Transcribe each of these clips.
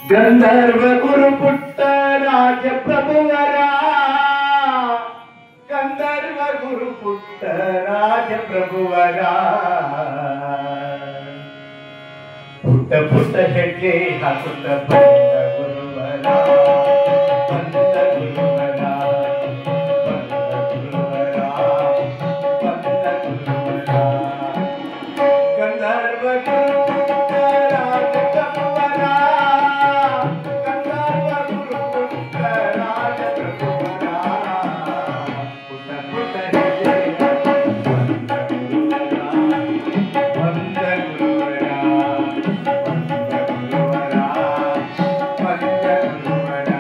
ಗಂಧರ್ವ ಗುರು ಪುಟ್ಟ ರಾಜ ಪ್ರಭುವರ ಗಂಧರ್ವ ಗುರು ಪುಟ್ಟ ರಾಜ ಪ್ರಭುವರ ಪುಟ್ಟ ಪುಟ್ಟ ಹೆಜ್ಜೆ ಹಾಕುತ್ತ ಬಂದ ಗುರುವರ ಬಂದ ಗುರುವರ ಬಂದ ಗುರುವರ ಬಂದ ಗುರುವರ ಗಂಧರ್ವ ಗುರು ಪುಟ್ಟ ರಾಜ ಪ್ರಭುವರ ಗಂಧರ್ವ ಗುರು ಪುಟ್ಟ ರಾಜ ಪ್ರಭುವರ ಪುಟ್ಟ ಪುಟ್ಟ ಹೆಜ್ಜೆ ಬಂದ ಗುರುವರ ಬಂದ ಗುರುವರ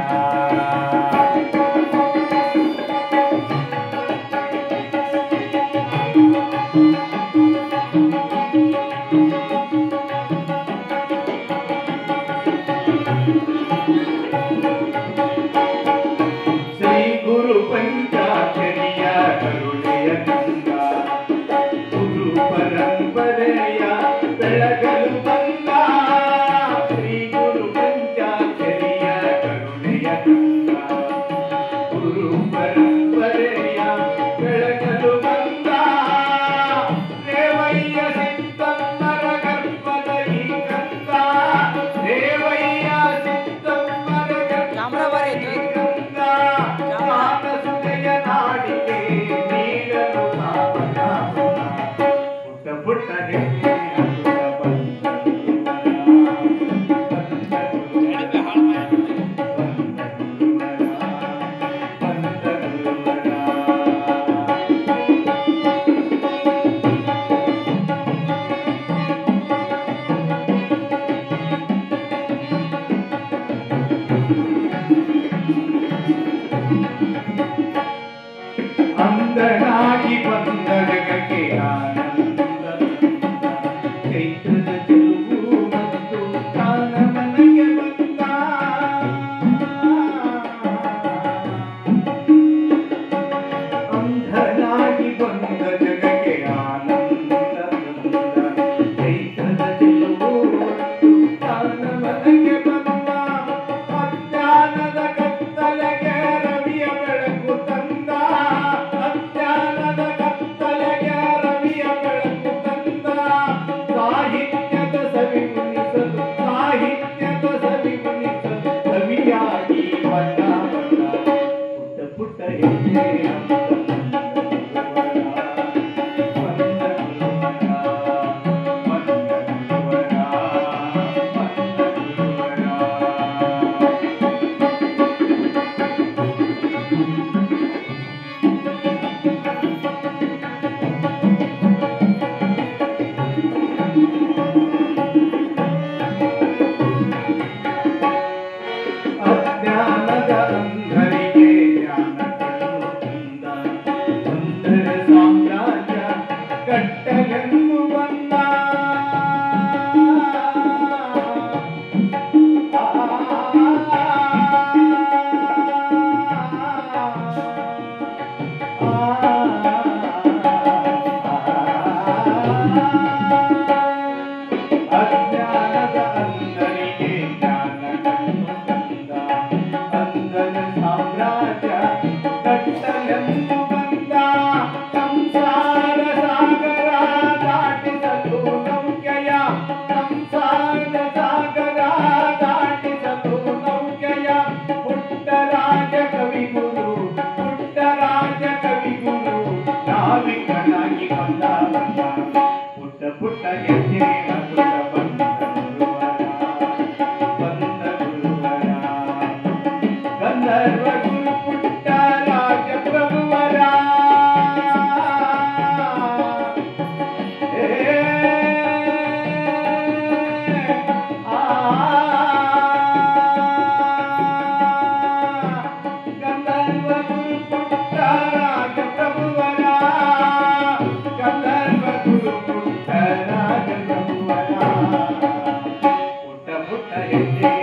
ಶ್ರೀ ಗುರು ಪಂಚಾಕ್ಷರಿಯ ಕರುಣೆಯ ಕಂದ ಗುರು ಪರಂಪರೆಯ ಬೆಳಗಲು ಬಂದ ಶ್ರೀ ಗುರು ಪಂಚಾಕ್ಷರಿಯ ಕರುಣೆಯ ಕಂದ ಗುರು ಪರಂಪರೆಯ ಬೆಳಗಲು ಬಂದ ದೇವಯ್ಯ ಸಿದ್ದಮ್ಮರ ಗರ್ಭದ ಈ ಕಂದ ದೇವಯ್ಯ ಸಿದ್ದಮ್ಮರ ಗರ್ಭದ ಈ ಕಂದ ಜ್ಞಾನಸುಧೆಯ ನಾಡಿಗೆ ನೀಡಲು ಸಾವನ ಪುಟ್ಟ ಪುಟ್ಟ ಹೆಜ್ಜೆ ಹಾಕುತ್ತ ಬಂದ ಅಂದನಾಗಿ ಬಂದ ಜಗಕ್ಕೆ ಆನಂದ ಚೈತ್ರದ ಚೆಲುವು ಮತ್ತು ತಾನ ಮನೆಗೆ ಬಂದ ಅಂಧನಾಗಿ ಬಂದ ಜಗಕ್ಕೆ ಆನಂದ ಚೈತ್ರದ ಚೆಲುವು ಮತ್ತು ತಾನ ಮನೆಗೆ ಬಂದ ಅಜ್ಞಾನದ ಕತ್ತಲೆಗೆ ರವಿಯ ಬೆಳಕು ತಂದ ಅಜ್ಞಾನದ ಕತ್ತಲೆಗೆ ರವಿಯ ಬೆಳಕು ತಂದ ಸಾಹಿತ್ಯದ ಸವಿ ಉಣಿಸಲು ಸಾಹಿತ್ಯದ ಸವಿ ಉಣಿಸಲು ಕವಿಯಾಗಿ ಬಂದ ಪುಟ್ಟ ಪುಟ್ಟ ಹೆಜ್ಜೆ ಅಜ್ಞಾನದ ಅಂಧರಿಗೆ ಜ್ಞಾನ ತಂದ ಸುಂದರ ಸಾಮ್ರಾಜ್ಯ ಕಟ್ಟಲೆಂದು ಬಂದ ಅಜ್ಞಾನದ ಅಂಧರಿಗೆ ಜ್ಞಾನ ತಂದ ಅಂಧನ ಸಾಮ್ರಾಜ್ಯ ಕಟ್ಟಲೆಂದು ಬಂದ ಸಂಸಾರ ಸಾಗರ ದಾಟಿಸಲು ನೌಕೆಯ ಸಂಸಾರ ಸಾಗರ ದಾಟಿಸಲು ನೌಕೆಯ ಪುಟ್ಟ ರಾಜ ಕವಿಗುರು ಪುಟ್ಟ ರಾಜ ಕವಿಗುರು ನಾವಿಕನಾಗಿ ಬಂದ ಪುಟ್ಟ ಪುಟ್ಟ ಹೆಜ್ಜೆ ಹಾಕುತ್ತ ಬಂದ ಗುರುವರ ಬಂದ ಗುರುವರ ಗಂಧರ್ವ ಗುರು ಪುಟ್ಟ ರಾಜ ಪ್ರಭುವರ ಗಂಧರ್ವ ಗುರು ಪುಟ್ಟ ರಾಜ ಪ್ರಭುವರ ಗಂಧರ್ವ ಗುರು ಪುಟ್ಟ ರಾಜ ಪ್ರಭುವರ ಪುಟ್ಟ ಪುಟ್ಟ ಹೆಜ್ಜೆ